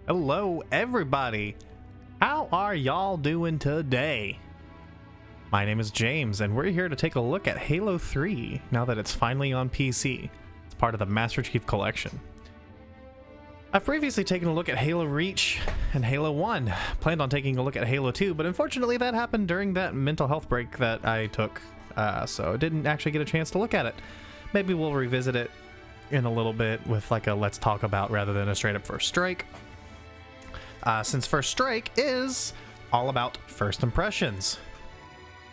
Hello, everybody. How are y'all doing today? My name is James, and we're here to take a look at Halo 3 now that it's finally on PC. It's part of the Master Chief Collection. I've previously taken a look at Halo Reach and Halo 1. Planned on taking a look at Halo 2, but unfortunately that happened during that mental health break that I took, so I didn't actually get a chance to look at it. Maybe we'll revisit it in a little bit with like a let's talk about rather than a straight up First Strike. Since First Strike is all about first impressions.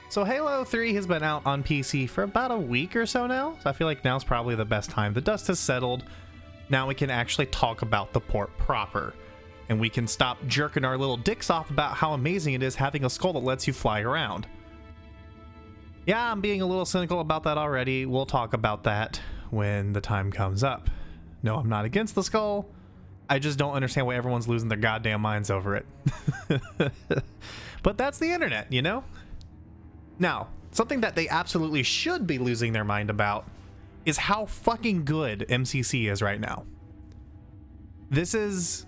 So Halo 3 has been out on PC for about a week or so now. So I feel like now's probably the best time. The dust has settled. Now we can actually talk about the port proper. And we can stop jerking our little dicks off about how amazing it is having a skull that lets you fly around. Yeah, I'm being a little cynical about that already. We'll talk about that when the time comes up. No, I'm not against the skull. I just don't understand why everyone's losing their goddamn minds over it. But that's the internet, you know? Now, something that they absolutely should be losing their mind about is how fucking good MCC is right now. This is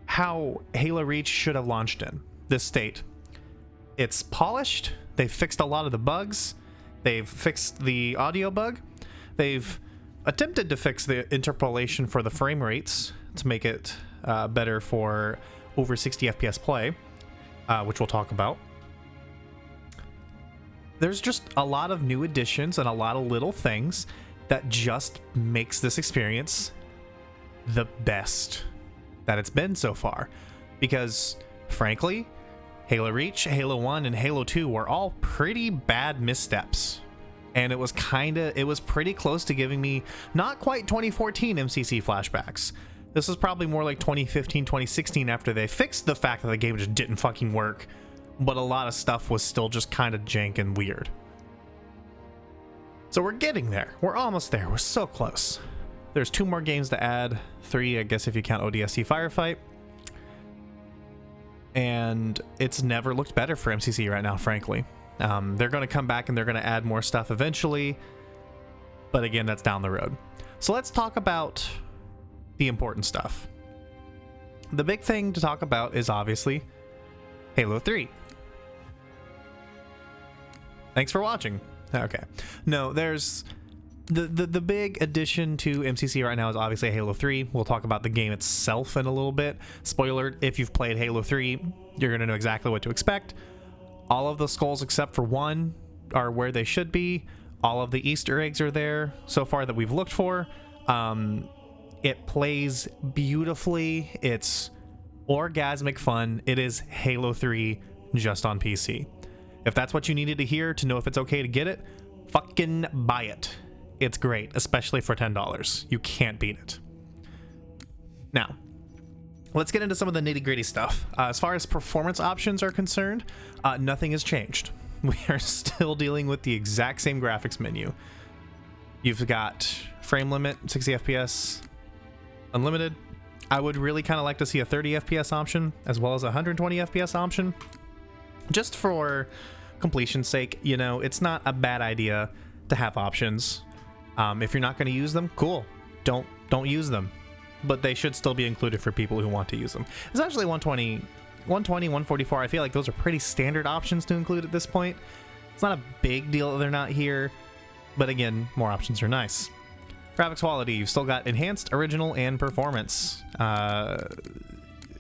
how Halo Reach should have launched in this state. It's polished. They've fixed a lot of the bugs. They've fixed the audio bug. They've attempted to fix the interpolation for the frame rates to make it better for over 60 FPS play, which we'll talk about. There's just a lot of new additions and a lot of little things that just makes this experience the best that it's been so far. Because, frankly, Halo Reach, Halo 1, and Halo 2 were all pretty bad missteps. And it was pretty close to giving me not quite 2014 MCC flashbacks. This is probably more like 2015, 2016 after they fixed the fact that the game just didn't fucking work. But a lot of stuff was still just kind of jank and weird. So we're getting there. We're almost there. We're so close. There's 2 more games to add. 3, I guess, if you count ODST Firefight. And it's never looked better for MCC right now, frankly. They're going to come back and they're going to add more stuff eventually. But again, that's down the road. So let's talk about the important stuff. The big thing to talk about is obviously Halo 3. Thanks for watching. Okay. No, there's the big addition to MCC right now is obviously Halo 3. We'll talk about the game itself in a little bit. Spoiler, if you've played Halo 3, you're going to know exactly what to expect. All of the skulls except for 1 are where they should be. All of the Easter eggs are there so far that we've looked for. It plays beautifully. It's orgasmic fun. It is Halo 3 just on PC. If that's what you needed to hear to know if it's okay to get it, fucking buy it. It's great, especially for $10. You can't beat it. Now, let's get into some of the nitty-gritty stuff. As far as performance options are concerned, nothing has changed. We are still dealing with the exact same graphics menu. You've got frame limit, 60 FPS, unlimited. I would really kind of like to see a 30 FPS option as well as a 120 FPS option. Just for completion's sake, you know, it's not a bad idea to have options. If you're not going to use them, cool. Don't use them. But they should still be included for people who want to use them. It's actually 120, 144. I feel like those are pretty standard options to include at this point. It's not a big deal that they're not here. But again, more options are nice. Graphics quality, you've still got enhanced, original, and performance.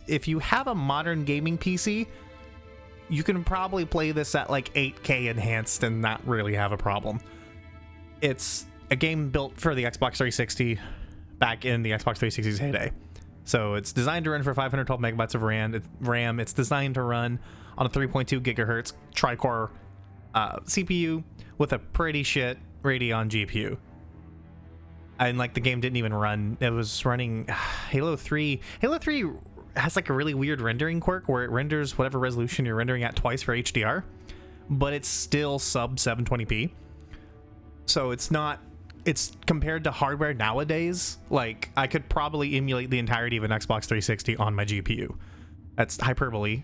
If you have a modern gaming PC, you can probably play this at like 8K enhanced and not really have a problem. It's a game built for the Xbox 360 back in the Xbox 360's heyday. So it's designed to run for 512 megabytes of RAM. It's designed to run on a 3.2 gigahertz tri-core CPU with a pretty shit Radeon GPU. And like the game didn't even run. It was running Halo 3. Halo 3 has like a really weird rendering quirk where it renders whatever resolution you're rendering at twice for HDR, but it's still sub 720p. So it's compared to hardware nowadays, like I could probably emulate the entirety of an Xbox 360 on my GPU. That's hyperbole.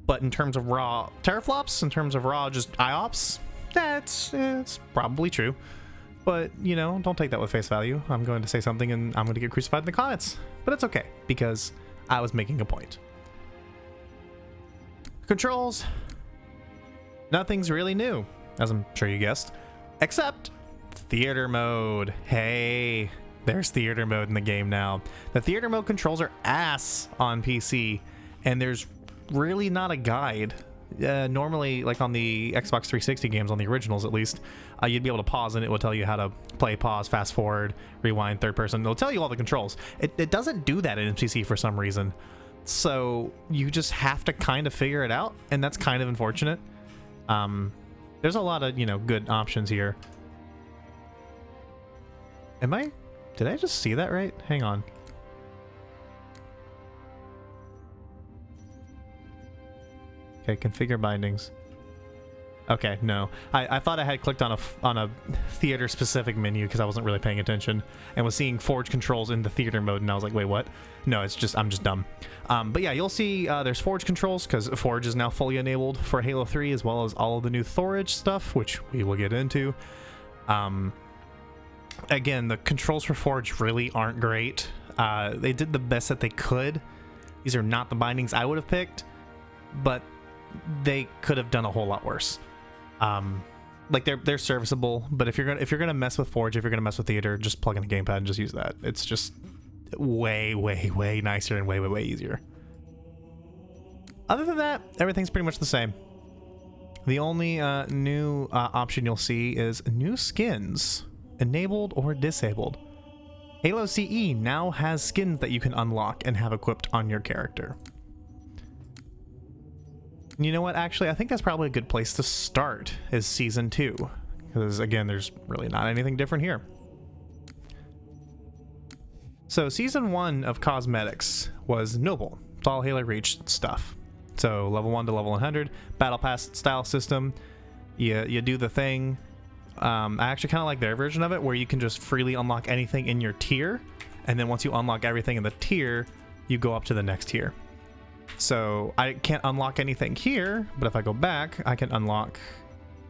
But in terms of raw teraflops, in terms of raw just IOPS, it's probably true. But, you know, don't take that with face value. I'm going to say something and I'm going to get crucified in the comments. But it's okay, because I was making a point. Controls. Nothing's really new, as I'm sure you guessed, except theater mode. Hey, there's theater mode in the game now. The theater mode controls are ass on PC, and there's really not a guide. Normally, like on the Xbox 360 games, on the originals at least, you'd be able to pause and it will tell you how to play, pause, fast forward, rewind, third person. It'll tell you all the controls. It doesn't do that in MCC for some reason. So you just have to kind of figure it out, and that's kind of unfortunate. There's a lot of, you know, good options here. Did I just see that right? Hang on. Okay, configure bindings. Okay, no. I thought I had clicked on a theater specific menu because I wasn't really paying attention and was seeing Forge controls in the theater mode, and I was like, wait, what? No, it's just, I'm just dumb. But yeah, you'll see there's Forge controls because Forge is now fully enabled for Halo 3, as well as all of the new Thorage stuff, which we will get into. Again, the controls for Forge really aren't great. They did the best that they could. These are not the bindings I would have picked, but they could have done a whole lot worse. Like they're serviceable, but if you're gonna mess with Forge, if you're gonna mess with theater, just plug in a gamepad and just use that. It's just way nicer and way easier. Other than that, everything's pretty much the same. The only new option you'll see is new skins, enabled or disabled. Halo CE now has skins that you can unlock and have equipped on your character. You know what, actually, I think that's probably a good place to start, is Season 2. Because, again, there's really not anything different here. So, Season 1 of Cosmetics was Noble. It's all Halo Reach stuff. So, level 1 to level 100, Battle Pass style system. You do the thing. I actually kind of like their version of it, where you can just freely unlock anything in your tier. And then once you unlock everything in the tier, you go up to the next tier. So I can't unlock anything here, but if I go back, I can unlock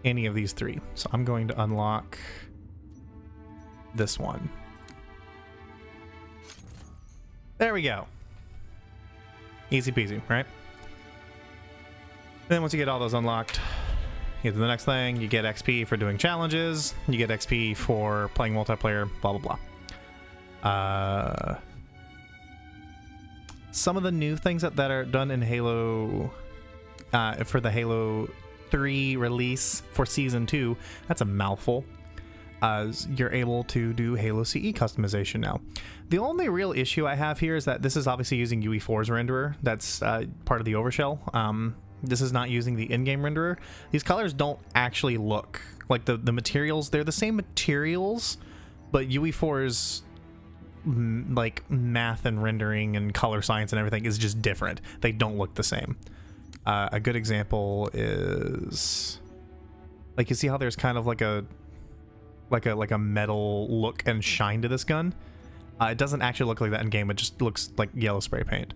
any of these three. So I'm going to unlock this one. There we go. Easy peasy, right? Then once you get all those unlocked, you get to the next thing. You get XP for doing challenges. You get XP for playing multiplayer, blah, blah, blah. Some of the new things that are done in Halo, for the Halo 3 release for Season 2, that's a mouthful. You're able to do Halo CE customization now. The only real issue I have here is that this is obviously using UE4's renderer. That's part of the overshell. This is not using the in-game renderer. These colors don't actually look like the materials. They're the same materials, but UE4's like math and rendering and color science and everything is just different. They don't look the same. A good example is, like, you see how there's kind of like a metal look and shine to this gun. It doesn't actually look like that in game. It just looks like yellow spray paint.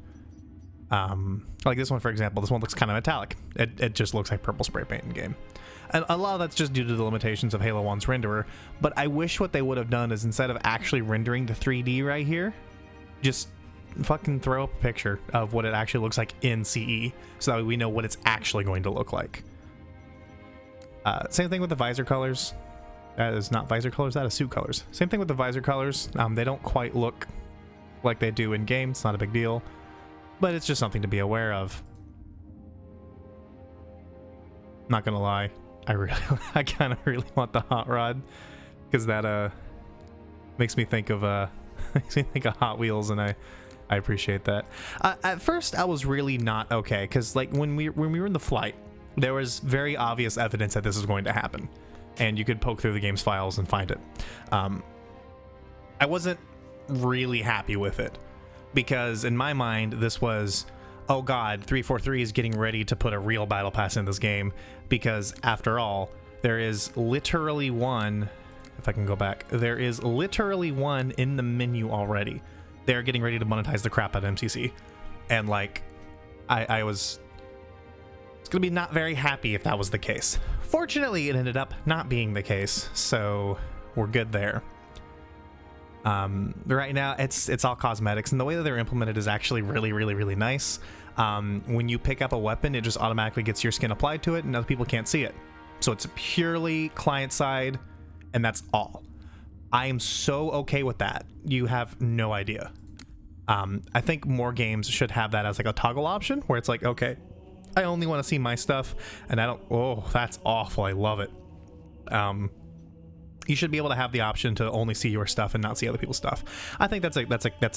Like this one, for example, this one looks kind of metallic. It just looks like purple spray paint in game. And a lot of that's just due to the limitations of Halo 1's renderer, but I wish what they would have done is, instead of actually rendering the 3D right here, just fucking throw up a picture of what it actually looks like in CE, so that way we know what it's actually going to look like. Same thing with the visor colors. That is not visor colors, that is suit colors. Same thing with the visor colors. They don't quite look like they do in game. It's not a big deal, but it's just something to be aware of. Not gonna lie, I kind of really want the hot rod, because that makes me think of Hot Wheels, and I appreciate that. At first, I was really not okay, because like when we were in the flight, there was very obvious evidence that this was going to happen, and you could poke through the game's files and find it. I wasn't really happy with it, because in my mind this was, oh god, 343 is getting ready to put a real battle pass in this game, because after all, there is literally one, if I can go back, there is literally one in the menu already. They're getting ready to monetize the crap out of MCC. And like, I was gonna be not very happy if that was the case. Fortunately, it ended up not being the case, so we're good there. Right now it's all cosmetics, and the way that they're implemented is actually really nice. When you pick up a weapon, it just automatically gets your skin applied to it and other people can't see it. So it's purely client side, and that's all. I am so okay with that. You have no idea. I think more games should have that as like a toggle option where it's like, okay, I only want to see my stuff and I don't, oh, that's awful. I love it. You should be able to have the option to only see your stuff and not see other people's stuff. I think that's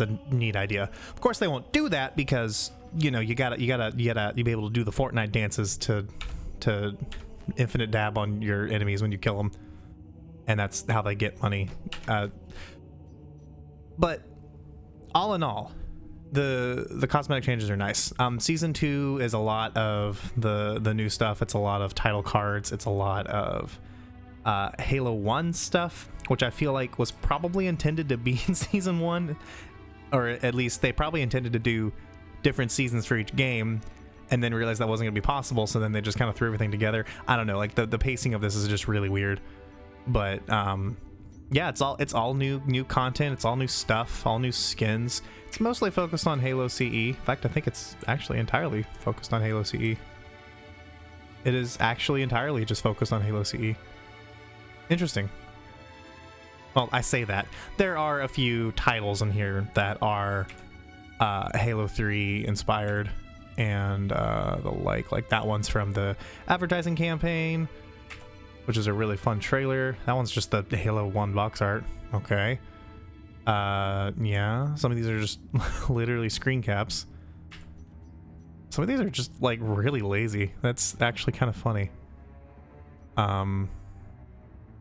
a neat idea. Of course, they won't do that because, you know, you gotta be able to do the Fortnite dances to infinite dab on your enemies when you kill them, and that's how they get money. But all in all, the cosmetic changes are nice. Season 2 is a lot of the new stuff. It's a lot of title cards. It's a lot of Halo 1 stuff, which I feel like was probably intended to be in Season 1, or at least they probably intended to do different seasons for each game, and then realized that wasn't going to be possible, so then they just kind of threw everything together. I don't know, like the pacing of this is just really weird. But yeah, it's all new content, it's all new stuff, all new skins. It's mostly focused on Halo CE. In fact, I think it's actually entirely focused on Halo CE. It is actually entirely just focused on Halo CE. Interesting. Well, I say that. There are a few titles in here that are Halo 3 inspired and the like that one's from the advertising campaign, which is a really fun trailer. That one's just the Halo 1 box art. Okay. Yeah, some of these are just literally screen caps. Some of these are just like really lazy. That's actually kind of funny.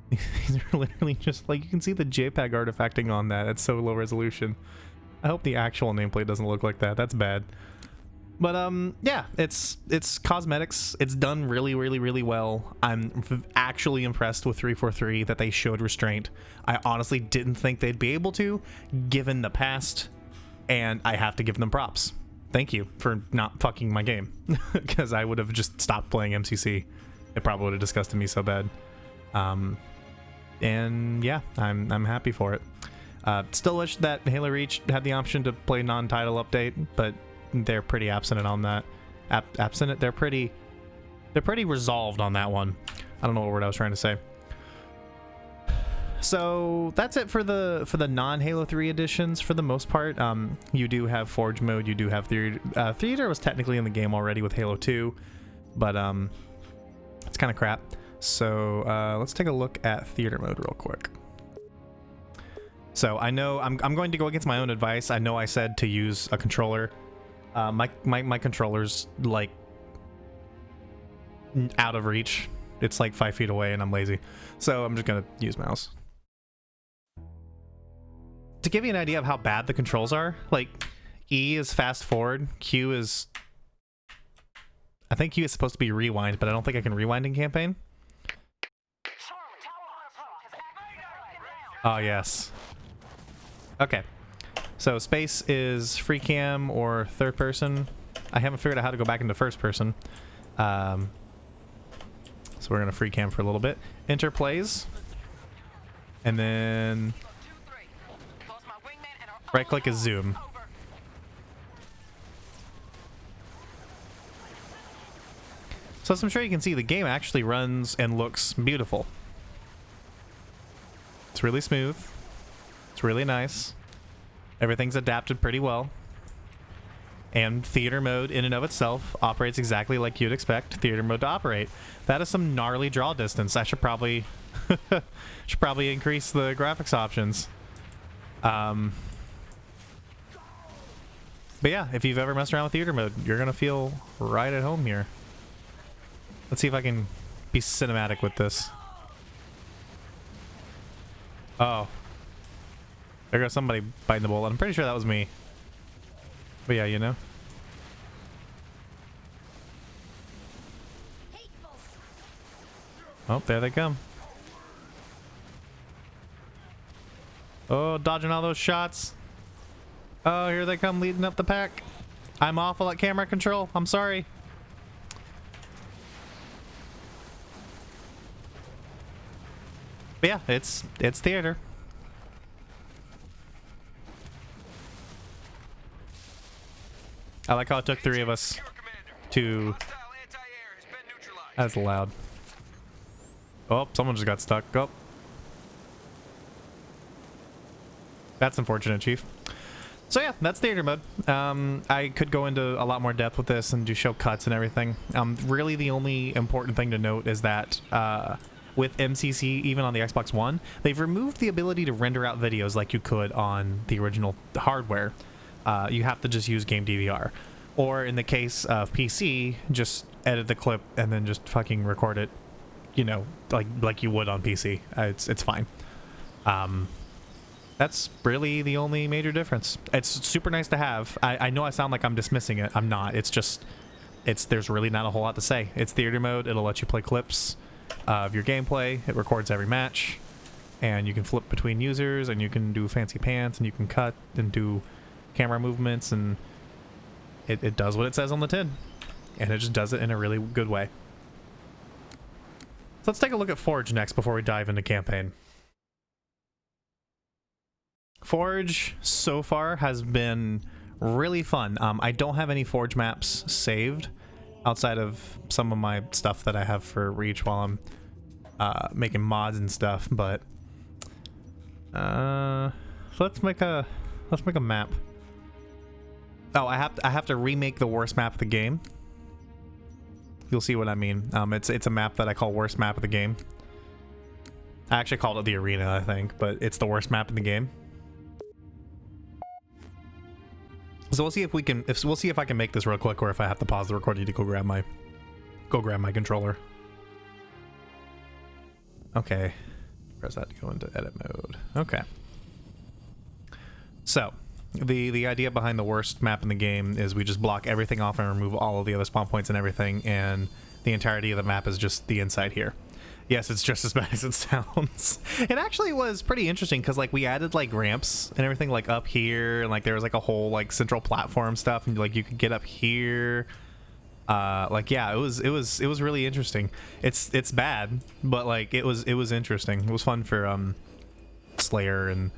These are literally just like, you can see the JPEG artifacting on that. It's so low resolution. I hope the actual nameplate doesn't look like that. That's bad. But yeah, it's cosmetics. It's done really well. I'm actually impressed with 343 that they showed restraint. I honestly didn't think they'd be able to, given the past, and I have to give them props. Thank you for not fucking my game, because I would have just stopped playing MCC. It probably would have disgusted me so bad. And yeah, I'm happy for it. Still wish that Halo Reach had the option to play non-title update, but they're pretty abstinent on that. They're pretty resolved on that one. I don't know what word I was trying to say. So that's it for the non-Halo 3 editions for the most part. You do have Forge mode, you do have Theater. Theater was technically in the game already with Halo 2, but it's kind of crap. So let's take a look at Theater mode real quick. So I know I'm going to go against my own advice. I know I said to use a controller. My controller's like out of reach. It's like 5 feet away and I'm lazy. So I'm just gonna use mouse. To give you an idea of how bad the controls are, like E is fast forward, Q is, I think Q is supposed to be rewind, but I don't think I can rewind in campaign. Oh yes. Okay. So space is free cam or third person. I haven't figured out how to go back into first person. So we're gonna free cam for a little bit. Enter plays. And then right click is zoom. So as I'm sure you can see, the game actually runs and looks beautiful. It's really smooth. It's really nice. Everything's adapted pretty well. And theater mode in and of itself operates exactly like you'd expect theater mode to operate. That is some gnarly draw distance. I should probably increase the graphics options. But yeah, if you've ever messed around with theater mode, you're gonna feel right at home here. Let's see if I can be cinematic with this. Oh. There goes somebody biting the bullet. I'm pretty sure that was me. But yeah, you know. Oh, there they come. Oh, dodging all those shots. Oh, here they come leading up the pack. I'm awful at camera control. I'm sorry. But yeah, it's theater. I like how it took 3 of us to... That's loud. Oh, someone just got stuck. Oh. That's unfortunate, Chief. So yeah, that's theater mode. I could go into a lot more depth with this and do show cuts and everything. Really the only important thing to note is that with MCC, even on the Xbox One, they've removed the ability to render out videos like you could on the original hardware. You have to just use game DVR. Or in the case of PC, just edit the clip and then just fucking record it, you know, like you would on PC. It's fine. That's really the only major difference. It's super nice to have. I know I sound like I'm dismissing it. I'm not. It's just, there's really not a whole lot to say. It's theater mode. It'll let you play clips of your gameplay. It records every match, and you can flip between users, and you can do fancy pants, and you can cut and do camera movements, and it does what it says on the tin, and it just does it in a really good way. So let's take a look at Forge next before we dive into campaign. Forge so far has been really fun. I don't have any Forge maps saved outside of some of my stuff that I have for Reach while I'm making mods and stuff, but let's make a map. Oh, I have to remake the worst map of the game. You'll see what I mean. It's a map that I call worst map of the game. I actually called it the arena, I think, but it's the worst map in the game. So we'll see if we can. We'll see if I can make this real quick, or if I have to pause the recording to go grab my controller. Okay, press that to go into edit mode. Okay. So the idea behind the worst map in the game is we just block everything off and remove all of the other spawn points and everything, and the entirety of the map is just the inside here. Yes, it's just as bad as it sounds. It actually was pretty interesting because like we added like ramps and everything like up here, and like there was like a whole like central platform stuff, and like you could get up here. Like yeah, it was really interesting. It's bad, but like it was interesting. It was fun for Slayer and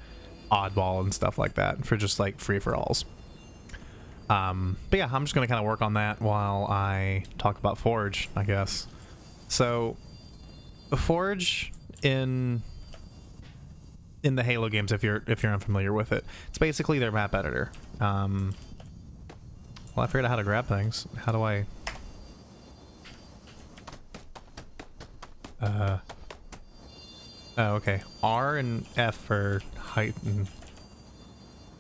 Oddball and stuff like that, for just like free for alls. But yeah, I'm just gonna kind of work on that while I talk about Forge, I guess. So Forge in the Halo games, if you're unfamiliar with it, it's basically their map editor. Well, I figured out how to grab things. How do I? Oh, okay. R and F for height, and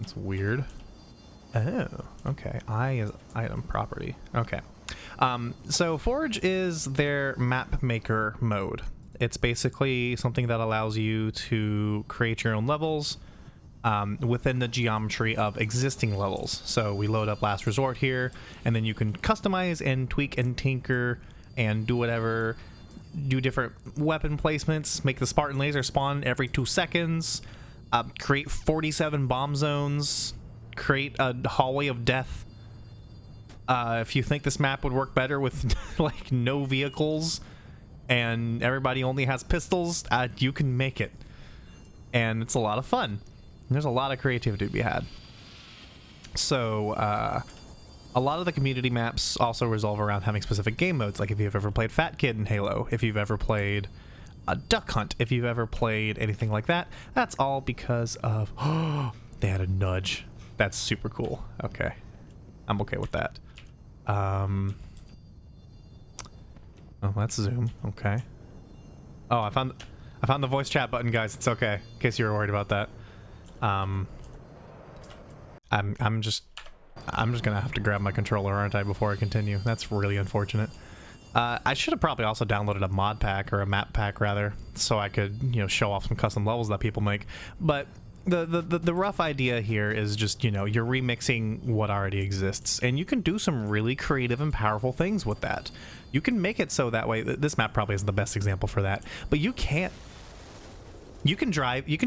it's weird. Oh, okay. I is item property. Okay. So Forge is their map maker mode. It's basically something that allows you to create your own levels within the geometry of existing levels. So we load up Last Resort here, and then you can customize and tweak and tinker and do whatever, do different weapon placements, make the Spartan laser spawn every 2 seconds, create 47 bomb zones, create a hallway of death. If you think this map would work better with like no vehicles and everybody only has pistols, you can make it, and it's a lot of fun. There's a lot of creativity to be had. So a lot of the community maps also resolve around having specific game modes, like if you've ever played Fat Kid in Halo, if you've ever played Duck Hunt, if you've ever played anything like that. That's all because of they had a nudge. That's super cool. Okay, I'm okay with that. Oh, that's zoom. Okay. Oh, I found the voice chat button, guys. It's okay, in case you were worried about that. I'm just gonna have to grab my controller, aren't I, before I continue? That's really unfortunate. I should have probably also downloaded a mod pack, or a map pack rather, so I could, you know, show off some custom levels that people make. But the rough idea here is just, you know, you're remixing what already exists, and you can do some really creative and powerful things with that. You can make it so that way. This map probably isn't the best example for that, but you can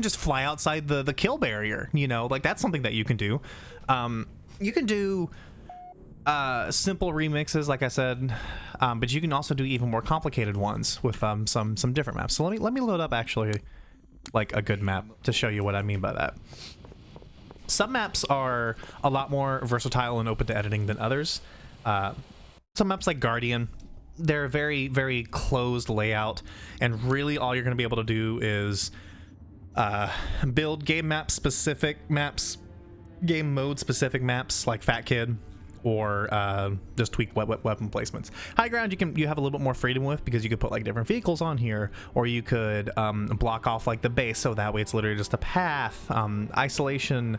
just fly outside the kill barrier, you know, like that's something that you can do. You can do simple remixes, like I said, but you can also do even more complicated ones with some different maps. So let me load up actually like a good map to show you what I mean by that. Some maps are a lot more versatile and open to editing than others. Some maps like Guardian, they're very, very closed layout, and really all you're going to be able to do is build game map specific maps, game mode specific maps like Fat Kid, or just tweak weapon placements. High ground you have a little bit more freedom with, because you could put like different vehicles on here, or you could block off like the base, so that way it's literally just a path. Isolation,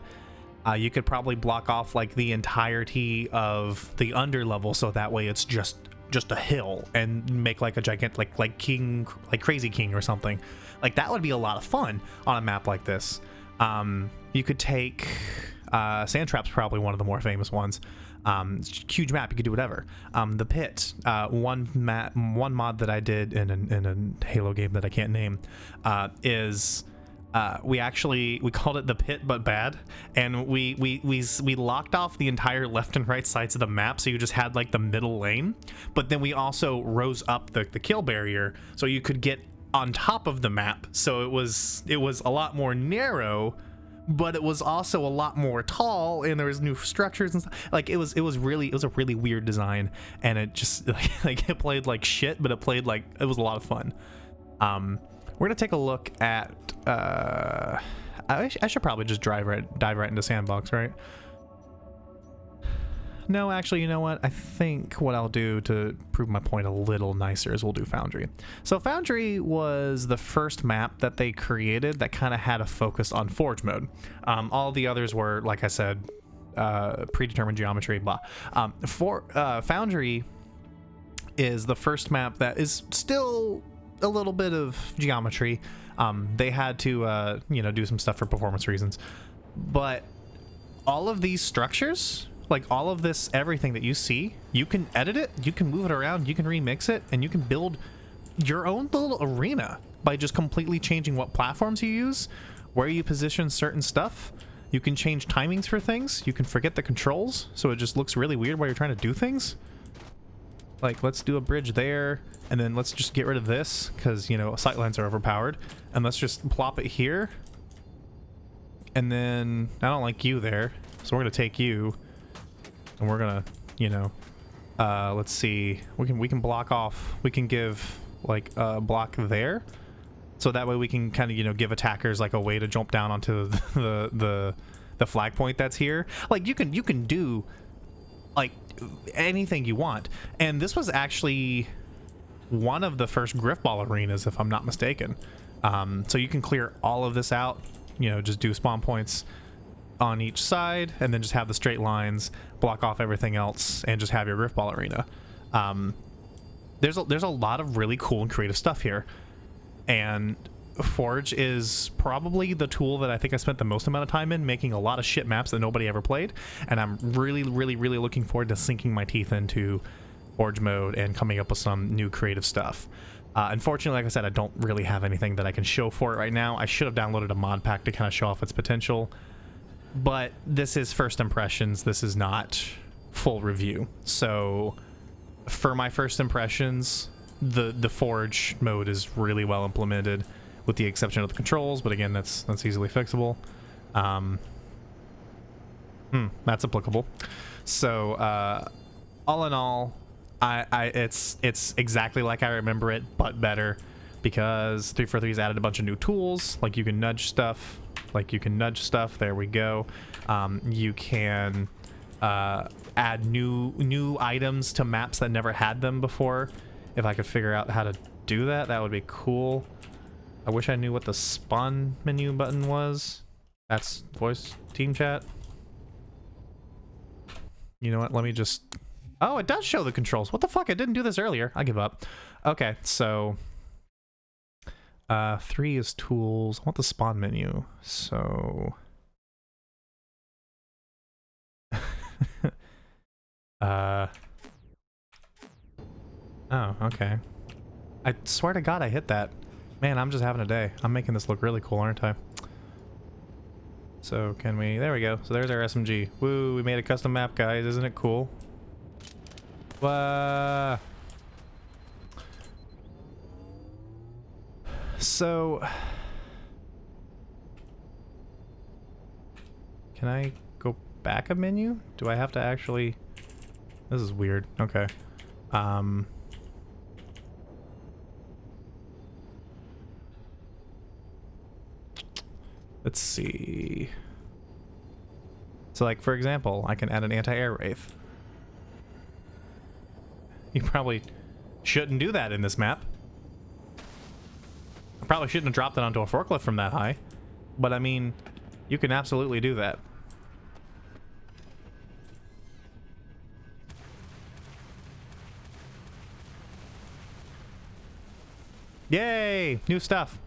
you could probably block off like the entirety of the under level, so that way it's just a hill, and make like a gigantic like king, like Crazy King or something. Like that would be a lot of fun on a map like this. You could take Sand Trap's probably one of the more famous ones. Huge map, you could do whatever. The Pit, one mod that I did in a Halo game that I can't name, is we called it the Pit but bad, and we locked off the entire left and right sides of the map, so you just had like the middle lane, but then we also rose up the kill barrier so you could get on top of the map, so it was a lot more narrow, but it was also a lot more tall, and there was new structures and stuff. Like it was a really weird design, and it just like it played like shit, but it was a lot of fun. We're gonna take a look at I should probably just dive right into Sandbox, right? No, actually, you know what? I think what I'll do to prove my point a little nicer is we'll do Foundry. So Foundry was the first map that they created that kind of had a focus on Forge mode. All the others were, like I said, predetermined geometry, blah. Foundry is the first map that is still a little bit of geometry. They had to, do some stuff for performance reasons. But all of these structures, like all of this, everything that you see, you can edit it, you can move it around, you can remix it, and you can build your own little arena by just completely changing what platforms you use, where you position certain stuff. You can change timings for things. You can forget the controls, so it just looks really weird while you're trying to do things. Like, let's do a bridge there, and then let's just get rid of this, because, sightlines are overpowered, and let's just plop it here. And then, I don't like you there, so we're going to take you, and we're going to, let's see, we can block off, we can give, like, a block there, so that way we can kind of, give attackers, like, a way to jump down onto the flag point that's here. Like, you can do, like, anything you want. And this was actually one of the first Griffball arenas, if I'm not mistaken. So you can clear all of this out, just do spawn points on each side, and then just have the straight lines, block off everything else, and just have your Griffball arena. There's a lot of really cool and creative stuff here, and Forge is probably the tool that I think I spent the most amount of time in, making a lot of shit maps that nobody ever played, and I'm really looking forward to sinking my teeth into Forge mode and coming up with some new creative stuff. Unfortunately, like I said, I don't really have anything that I can show for it right now. I should have downloaded a mod pack to kind of show off its potential, but this is first impressions. This is not full review. So for my first impressions, the Forge mode is really well implemented, with the exception of the controls, but again, that's easily fixable. That's applicable. So all in all, it's exactly like I remember it, but better, because 343's added a bunch of new tools, like you can nudge stuff, there we go. You can add new items to maps that never had them before. If I could figure out how to do that, that would be cool. I wish I knew what the spawn menu button was. That's voice team chat. You know what? Let me just... Oh, it does show the controls. What the fuck? I didn't do this earlier. I give up. Okay, so... 3 is tools. I want the spawn menu. So... Oh, okay. I swear to God I hit that. Man, I'm just having a day. I'm making this look really cool, aren't I? So can we... There we go. So there's our SMG. Woo, we made a custom map, guys. Isn't it cool? So... Can I go back a menu? Do I have to actually... This is weird. Okay. Let's see. So like, for example, I can add an anti-air wraith. You probably shouldn't do that in this map. I probably shouldn't have dropped it onto a forklift from that high. But I mean, you can absolutely do that. Yay! New stuff.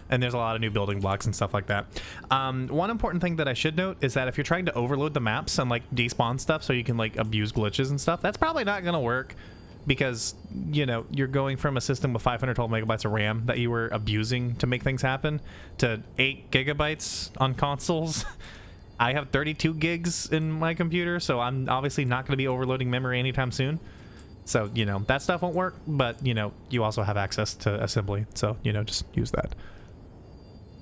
And there's a lot of new building blocks and stuff like that. One important thing that I should note is that if you're trying to overload the maps and like despawn stuff so you can like abuse glitches and stuff, that's probably not gonna work because, you know, you're going from a system with 512 megabytes of RAM that you were abusing to make things happen to 8 gigabytes on consoles. I have 32 gigs in my computer, so I'm obviously not going to be overloading memory anytime soon. So, you know, that stuff won't work, but, you know, you also have access to assembly. So, you know, just use that.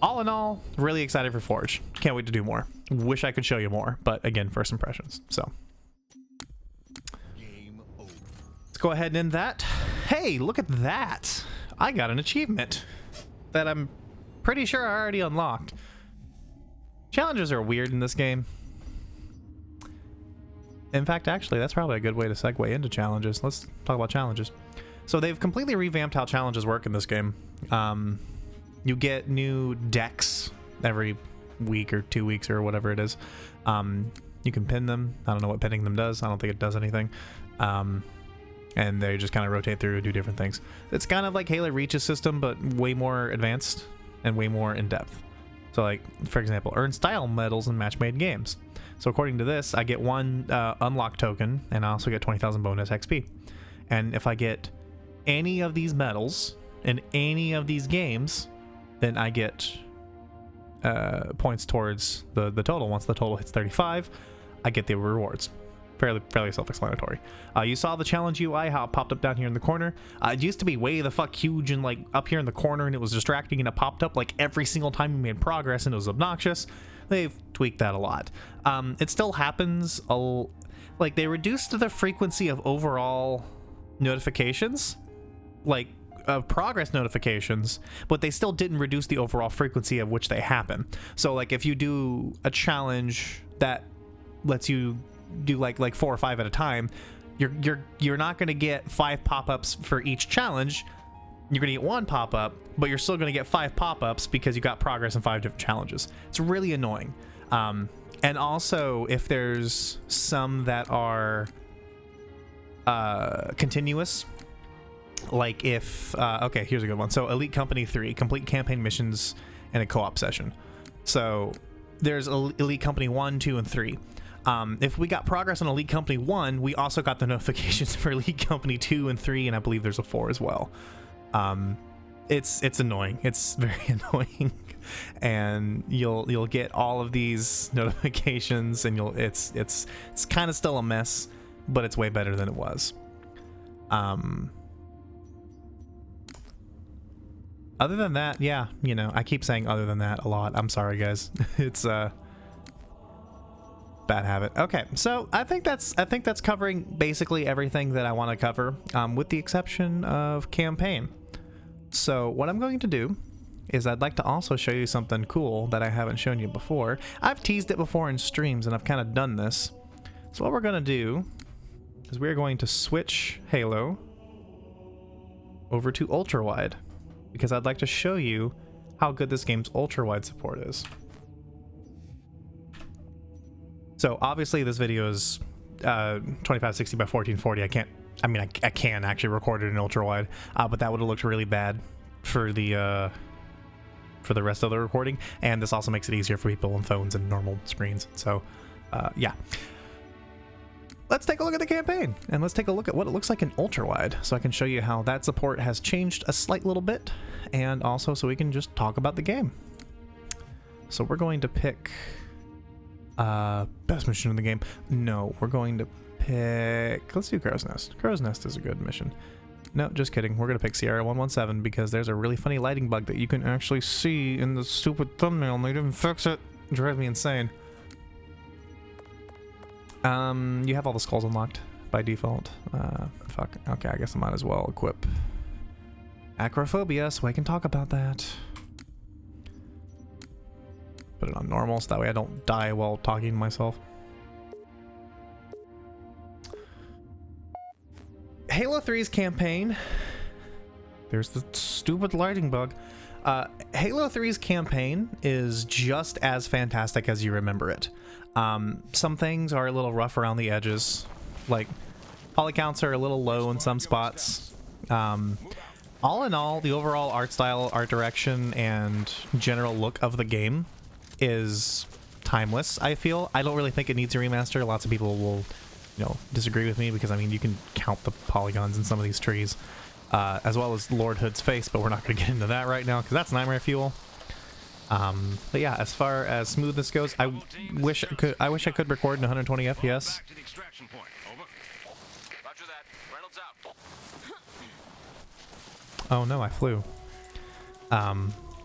All in all, really excited for Forge. Can't wait to do more. Wish I could show you more, but again, first impressions. So, let's go ahead and end that. Hey, look at that. I got an achievement that I'm pretty sure I already unlocked. Challenges are weird in this game. In fact, actually, that's probably a good way to segue into challenges. Let's talk about challenges. So they've completely revamped how challenges work in this game. You get new decks every week or 2 weeks or whatever it is. You can pin them. I don't know what pinning them does. I don't think it does anything. And they just kind of rotate through and do different things. It's kind of like Halo Reach's system, but way more advanced and way more in-depth. So like, for example, earn style medals in match-made games. So according to this, I get one unlock token, and I also get 20,000 bonus XP. And if I get any of these medals in any of these games, then I get points towards the total. Once the total hits 35, I get the rewards. Fairly self-explanatory. You saw the challenge UI, how it popped up down here in the corner. It used to be way the fuck huge and like up here in the corner, and it was distracting, and it popped up like every single time you made progress, and it was obnoxious. They've tweaked that a lot. It still happens, like they reduced the frequency of overall notifications, like of progress notifications, but they still didn't reduce the overall frequency of which they happen. So like if you do a challenge that lets you do like 4 or 5 at a time, you're not going to get 5 pop-ups for each challenge. You're going to get 1 pop-up, but you're still going to get 5 pop-ups because you got progress in 5 different challenges. It's really annoying. And also, if there's some that are continuous, like if okay, here's a good one. So Elite Company 3, complete campaign missions in a co-op session. So there's Elite Company 1, 2, and 3. If we got progress on Elite Company 1, we also got the notifications for Elite Company 2 and 3, and I believe there's a 4 as well. It's annoying. It's very annoying, and you'll get all of these notifications, and it's kind of still a mess, but it's way better than it was. Other than that, yeah, you know, I keep saying other than that a lot. I'm sorry, guys. It's bad habit. Okay, so I think that's covering basically everything that I want to cover, with the exception of campaign. So what I'm going to do is I'd like to also show you something cool that I haven't shown you before. I've teased it before in streams, and I've kind of done this. So what we're going to do is we're going to switch Halo over to ultra wide, because I'd like to show you how good this game's ultra wide support is. So obviously this video is 2560 by 1440. I can actually record it in ultra wide, but that would have looked really bad for the rest of the recording, and this also makes it easier for people on phones and normal screens. So yeah, let's take a look at the campaign, and let's take a look at what it looks like in ultra wide, so I can show you how that support has changed a slight little bit, and also so we can just talk about the game. So we're going to pick best mission in the game. No, we're going to pick, let's do Crow's Nest. Crow's Nest is a good mission. No, just kidding. We're gonna pick Sierra 117 because there's a really funny lighting bug that you can actually see in the stupid thumbnail, and they didn't fix it. It drives me insane. You have all the skulls unlocked by default. Fuck. Okay, I guess I might as well equip acrophobia so I can talk about that. Put it on normal so that way I don't die while talking to myself. Halo 3's campaign. There's the stupid lighting bug. Halo 3's campaign is just as fantastic as you remember it. Some things are a little rough around the edges. Like, poly counts are a little low in some spots. All in all, the overall art style, art direction, and general look of the game is timeless, I feel. I don't really think it needs a remaster. Lots of people will, disagree with me because, I mean, you can count the polygons in some of these trees, as well as Lord Hood's face, but we're not going to get into that right now because that's nightmare fuel. But yeah, as far as smoothness goes, I wish I could record in 120 FPS. Oh no, I flew.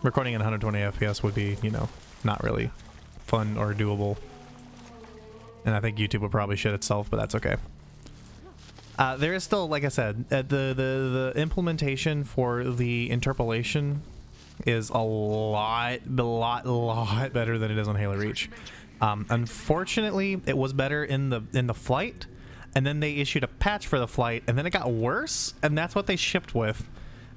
Recording in 120 FPS would be, not really fun or doable. And I think YouTube would probably shit itself, but that's okay. There is still, like I said, the implementation for the interpolation is a lot better than it is on Halo Reach. Unfortunately, it was better in the flight, and then they issued a patch for the flight, and then it got worse, and that's what they shipped with.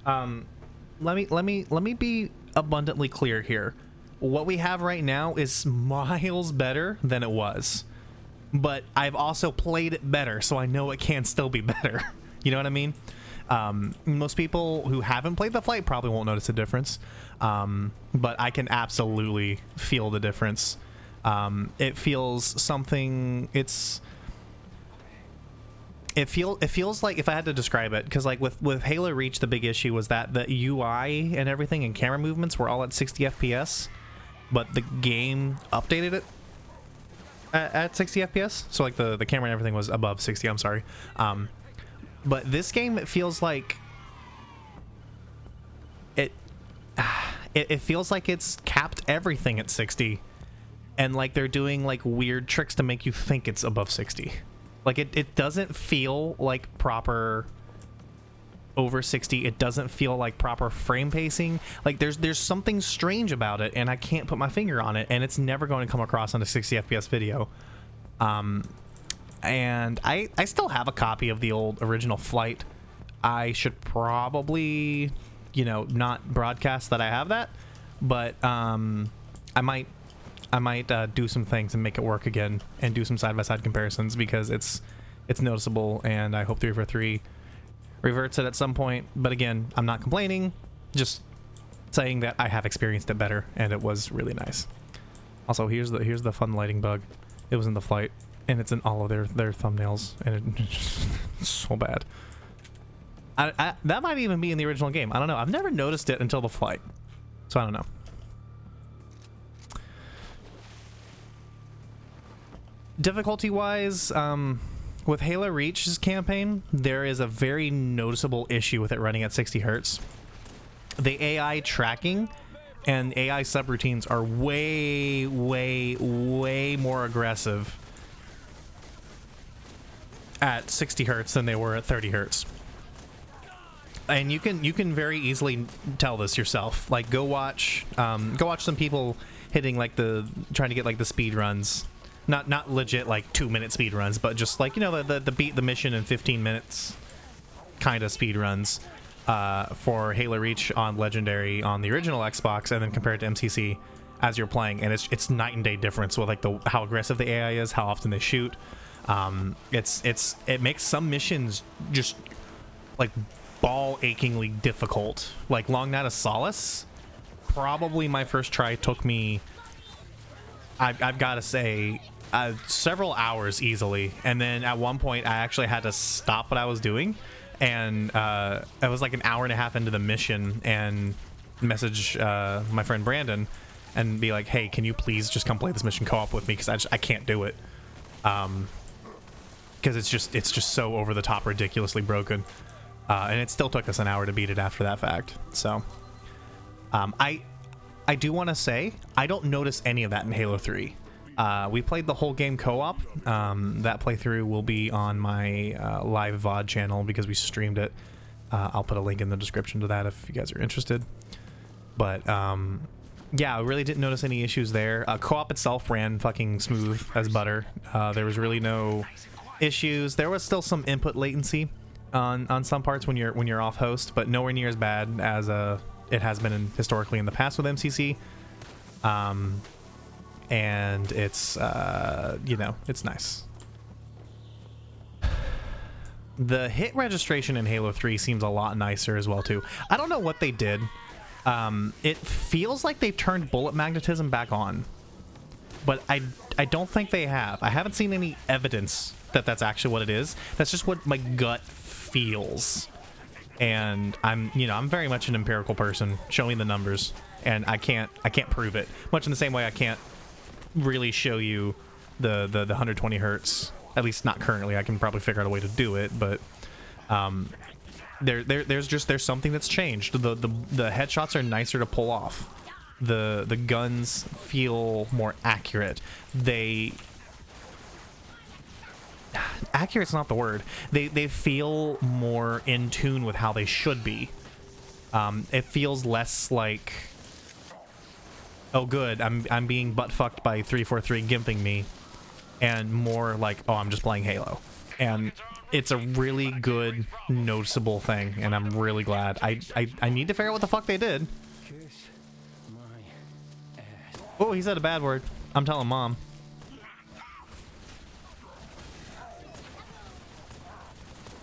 Let me be abundantly clear here. What we have right now is miles better than it was, but I've also played it better, so I know it can still be better. You know what I mean? Most people who haven't played the flight probably won't notice a difference, but I can absolutely feel the difference. It feels something. It feels like, if I had to describe it, because like with Halo Reach, the big issue was that the UI and everything and camera movements were all at 60 FPS, but the game updated it at 60 FPS. So like the camera and everything was above 60. I'm sorry. But this game, it feels like it feels like it's capped everything at 60, and like they're doing like weird tricks to make you think it's above 60. Like it doesn't feel like proper over 60. It doesn't feel like proper frame pacing. Like there's something strange about it, and I can't put my finger on it, and it's never going to come across on a 60 FPS video. And I still have a copy of the old original flight. I should probably, not broadcast that I have that, but I might do some things and make it work again and do some side-by-side comparisons, because it's noticeable, and I hope 343 reverts it at some point. But again, I'm not complaining, just saying that I have experienced it better, and it was really nice. Also, here's the fun lighting bug. It was in the flight, and it's in all of their thumbnails, and it's so bad. That might even be in the original game. I don't know. I've never noticed it until the flight, so I don't know. Difficulty-wise, with Halo Reach's campaign, there is a very noticeable issue with it running at 60 Hertz. The AI tracking and AI subroutines are way more aggressive at 60 Hertz than they were at 30 Hertz. And you can very easily tell this yourself. Like, go watch some people hitting like trying to get like the speed runs. Not legit like 2-minute speed runs, but just like, the beat the mission in 15 minutes kind of speed runs for Halo Reach on Legendary on the original Xbox, and then compared to MCC as you're playing, and it's night and day difference with like how aggressive the AI is, how often they shoot. It makes some missions just like ball achingly difficult. Like Long Night of Solace, probably my first try took me, I've got to say, several hours easily, and then at one point I actually had to stop what I was doing, and I was like an hour and a half into the mission, and message my friend Brandon and be like, hey, can you please just come play this mission co-op with me, because I can't do it, because it's just so over the top, ridiculously broken, and it still took us an hour to beat it after that fact. So I do want to say, I don't notice any of that in Halo 3. We played the whole game co-op. That playthrough will be on my live VOD channel because we streamed it. I'll put a link in the description to that if you guys are interested. But yeah, I really didn't notice any issues there. Co-op itself ran fucking smooth as butter. There was really no issues. There was still some input latency on some parts when you're off host, but nowhere near as bad as it has been historically in the past with MCC. And it's you know, it's nice. The hit registration in Halo 3 seems a lot nicer as well too. I don't know what they did. It feels like they've turned bullet magnetism back on, but I don't think they have. I haven't seen any evidence that that's actually what it is. That's just what my gut feels. And I'm very much an empirical person. Show me the numbers, and I can't prove it. Much in the same way I can't really show you the 120 hertz. At least not currently. I can probably figure out a way to do it, but there's something that's changed. The headshots are nicer to pull off. The guns feel more accurate. Accurate's not the word. They feel more in tune with how they should be. It feels less like, oh good, I'm being butt fucked by 343 gimping me, and more like, oh, I'm just playing Halo. And it's a really good noticeable thing, and I'm really glad. I need to figure out what the fuck they did. Oh, he said a bad word. I'm telling mom.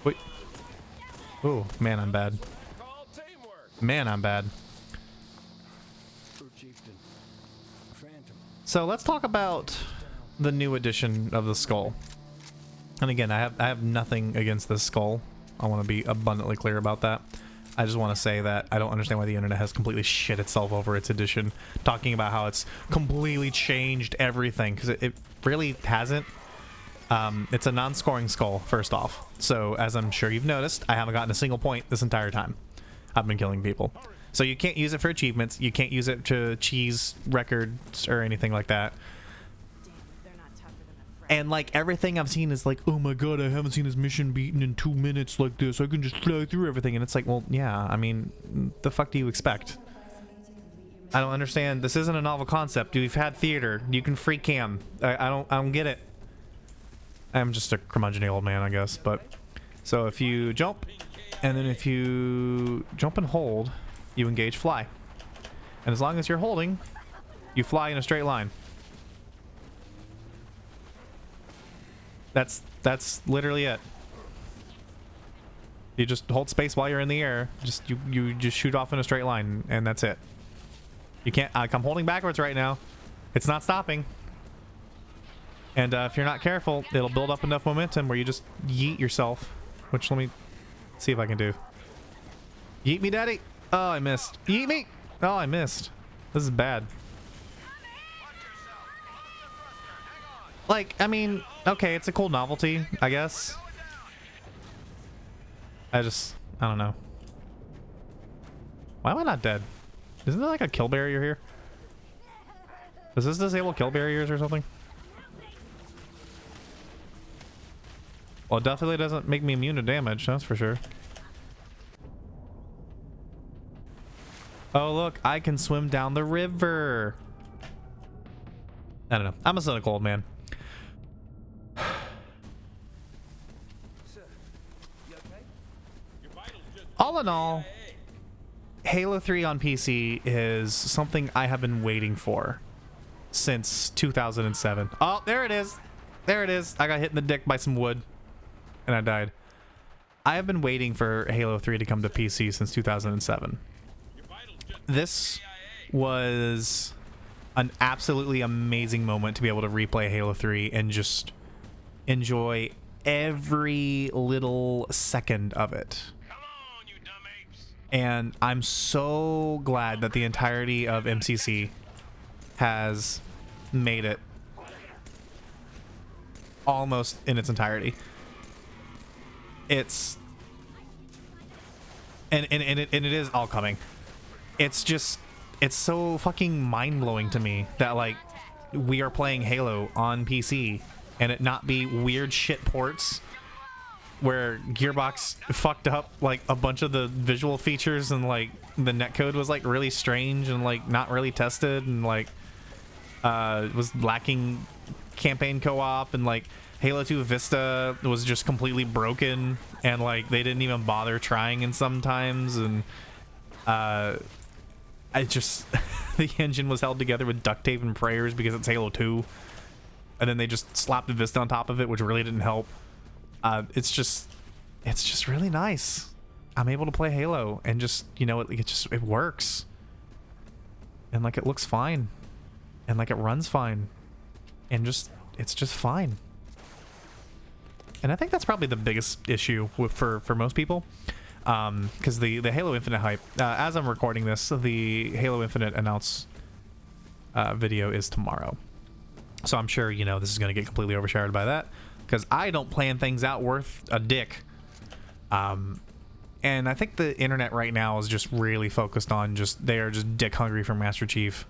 Wait. Oh, man, I'm bad. Man, I'm bad. So let's talk about the new edition of the skull. And again, I have nothing against this skull. I want to be abundantly clear about that. I just want to say that I don't understand why the internet has completely shit itself over its edition, talking about how it's completely changed everything, because it really hasn't. It's a non-scoring skull, first off. So, as I'm sure you've noticed, I haven't gotten a single point this entire time. I've been killing people. So you can't use it for achievements, you can't use it to cheese records or anything like that. And like everything I've seen is like, oh my god, I haven't seen this mission beaten in 2 minutes like this. I can just fly through everything. And it's like, well, yeah, I mean, the fuck do you expect? I don't understand. This isn't a novel concept. We've had theater. You can free cam. I don't get it. I'm just a curmudgeon old man, I guess. But so if you jump, and then if you jump and hold, you engage fly. And as long as you're holding, you fly in a straight line. That's literally it. You just hold space while you're in the air. You just shoot off in a straight line, and that's it. You can't. I'm holding backwards right now. It's not stopping. And if you're not careful, it'll build up enough momentum where you just yeet yourself. Which, let me see if I can do. Yeet me, daddy. Oh, I missed. Yeet me. Oh, I missed. This is bad. Like, I mean, okay, it's a cool novelty, I guess. I don't know. Why am I not dead? Isn't there like a kill barrier here? Does this disable kill barriers or something? Well, it definitely doesn't make me immune to damage, that's for sure. Oh, look, I can swim down the river. I don't know. I'm a cynical old man. All in all, Halo 3 on PC is something I have been waiting for since 2007. Oh, there it is. There it is. I got hit in the dick by some wood and I died. I have been waiting for Halo 3 to come to PC since 2007. This was an absolutely amazing moment to be able to replay Halo 3 and just enjoy every little second of it. And I'm so glad that the entirety of MCC has made it almost in its entirety. It's and it is all coming. It's just, it's so fucking mind-blowing to me that like we are playing Halo on PC and it not be weird shit ports where Gearbox fucked up like a bunch of the visual features and like the netcode was like really strange and like not really tested and like was lacking campaign co-op, and like Halo 2 Vista was just completely broken and like they didn't even bother trying in sometimes, and I just the engine was held together with duct tape and prayers because it's Halo 2, and then they just slapped a Vista on top of it, which really didn't help. It's just really nice. I'm able to play Halo and just, you know, it works, and like it looks fine, and like it runs fine, and it's just fine. And I think that's probably the biggest issue for most people, because the Halo Infinite hype, as I'm recording this, the Halo Infinite announce video is tomorrow, so I'm sure, you know, this is going to get completely overshadowed by that, because I don't plan things out worth a dick. And I think the internet right now is just really focused on they are just dick hungry for Master Chief.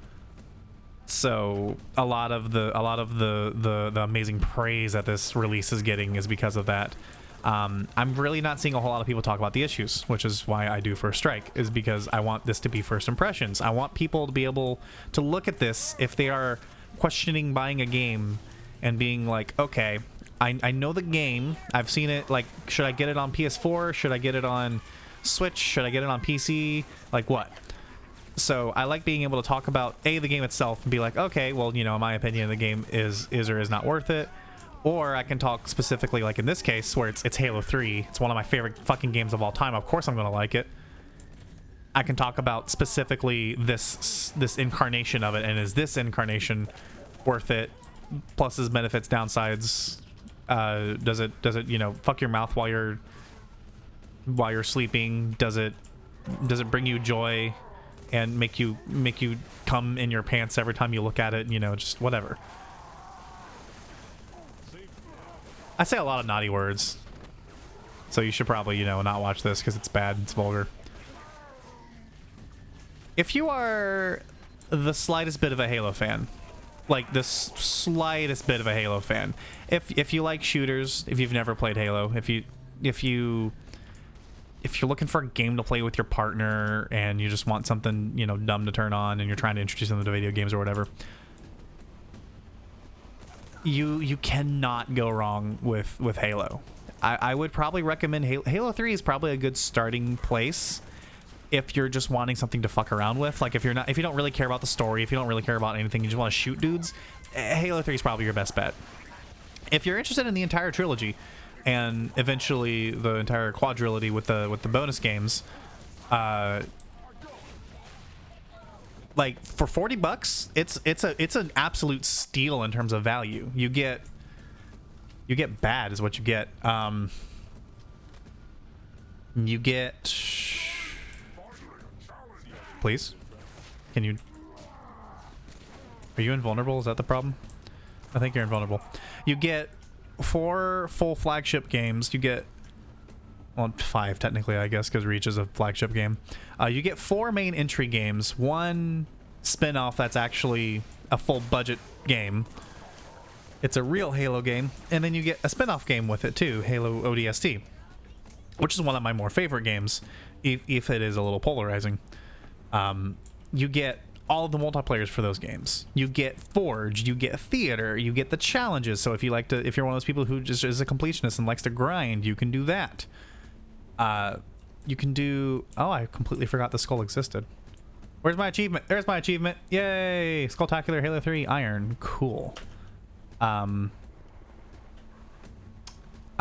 So a lot of the amazing praise that this release is getting is because of that. I'm really not seeing a whole lot of people talk about the issues, which is why I do First Strike, is because I want this to be first impressions. I want people to be able to look at this if they are questioning buying a game and being like, okay, I know the game, I've seen it, like, should I get it on PS4? Should I get it on Switch? Should I get it on PC? Like, what? So I like being able to talk about the game itself and be like, okay, well, you know, in my opinion, the game is or is not worth it. Or I can talk specifically, like in this case, where it's Halo 3. It's one of my favorite fucking games of all time. Of course I'm gonna like it. I can talk about specifically this incarnation of it, and is this incarnation worth it? Pluses, benefits, downsides. Does it, you know, fuck your mouth while you're sleeping? Does it bring you joy and make you come in your pants every time you look at it? You know, just whatever. I say a lot of naughty words, so you should probably, you know, not watch this because it's bad, it's vulgar. If you are the slightest bit of a Halo fan, like the slightest bit of a Halo fan, if you like shooters, if you've never played Halo, if you're looking for a game to play with your partner and you just want something, you know, dumb to turn on and you're trying to introduce them to video games or whatever, you cannot go wrong with Halo. I would probably recommend Halo 3 is probably a good starting place if you're just wanting something to fuck around with. Like if you don't really care about the story, if you don't really care about anything, you just want to shoot dudes, Halo 3 is probably your best bet. If you're interested in the entire trilogy and eventually the entire quadrilogy with the bonus games, like for $40, it's an absolute steal in terms of value. You get bad is what you get. You get, please, are you invulnerable? Is that the problem? I think you're invulnerable. You get 4 full flagship games. You get, well, 5 technically, I guess, because Reach is a flagship game. You get 4 main entry games, 1 spin-off that's actually a full budget game. It's a real Halo game, and then you get a spin-off game with it too, Halo ODST, which is one of my more favorite games, if it is a little polarizing. You get all of the multiplayers for those games. You get Forge, you get Theater, you get the challenges. So if you're one of those people who just is a completionist and likes to grind, you can do that. You can do, oh, I completely forgot the skull existed. Where's my achievement? There's my achievement. Yay! Skulltacular Halo 3 Iron. Cool. I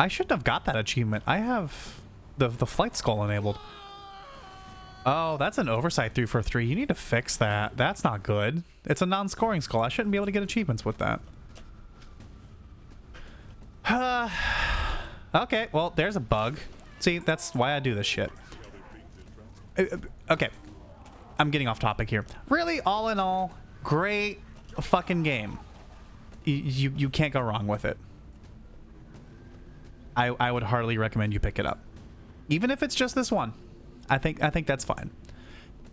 shouldn't have got that achievement. I have the flight skull enabled. Oh, that's an oversight 3 for 3. You need to fix that. That's not good. It's a non-scoring skull. I shouldn't be able to get achievements with that. Okay, well, there's a bug. See, that's why I do this shit. Okay, I'm getting off topic here. Really, all in all, great fucking game. You can't go wrong with it. I would heartily recommend you pick it up, even if it's just this one. I think that's fine.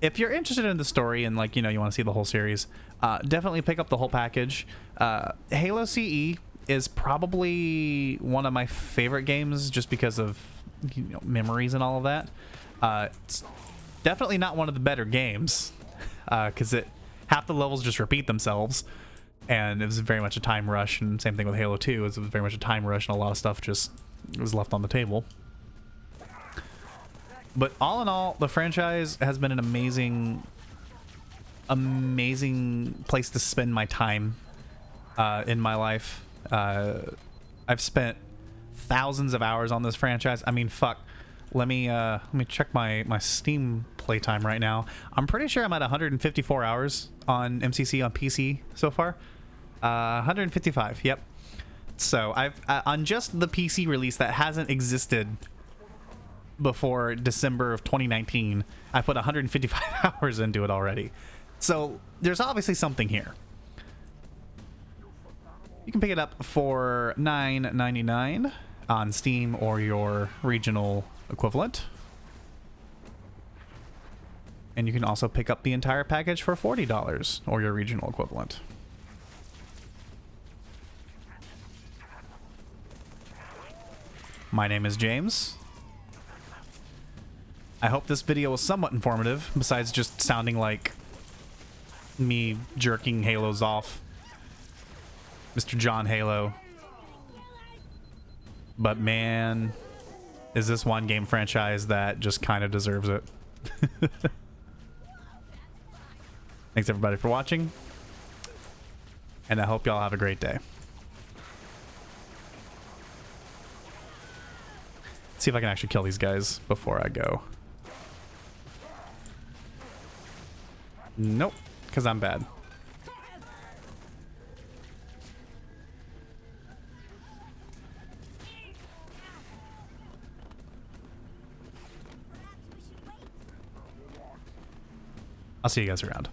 if you're interested in the story and like, you know, you want to see the whole series, definitely pick up the whole package. Halo CE is probably one of my favorite games just because of, you know, memories and all of that. It's definitely not one of the better games because half the levels just repeat themselves, and it was very much a time rush. And same thing with Halo 2, it was very much a time rush, and a lot of stuff just was left on the table. But all in all, the franchise has been an amazing place to spend my time in my life. I've spent thousands of hours on this franchise. I mean, fuck. Let me check my Steam playtime right now. I'm pretty sure I'm at 154 hours on MCC on PC so far. 155. Yep. So I've on just the PC release that hasn't existed before December of 2019, I put 155 hours into it already. So there's obviously something here. You can pick it up for $9.99 on Steam or your regional equivalent. And you can also pick up the entire package for $40 or your regional equivalent. My name is James. I hope this video was somewhat informative, besides just sounding like me jerking Halos off. Mr. John Halo. But man, is this one game franchise that just kind of deserves it. Thanks everybody for watching, and I hope y'all have a great day. Let's see if I can actually kill these guys before I go. Nope, because I'm bad. I'll see you guys around.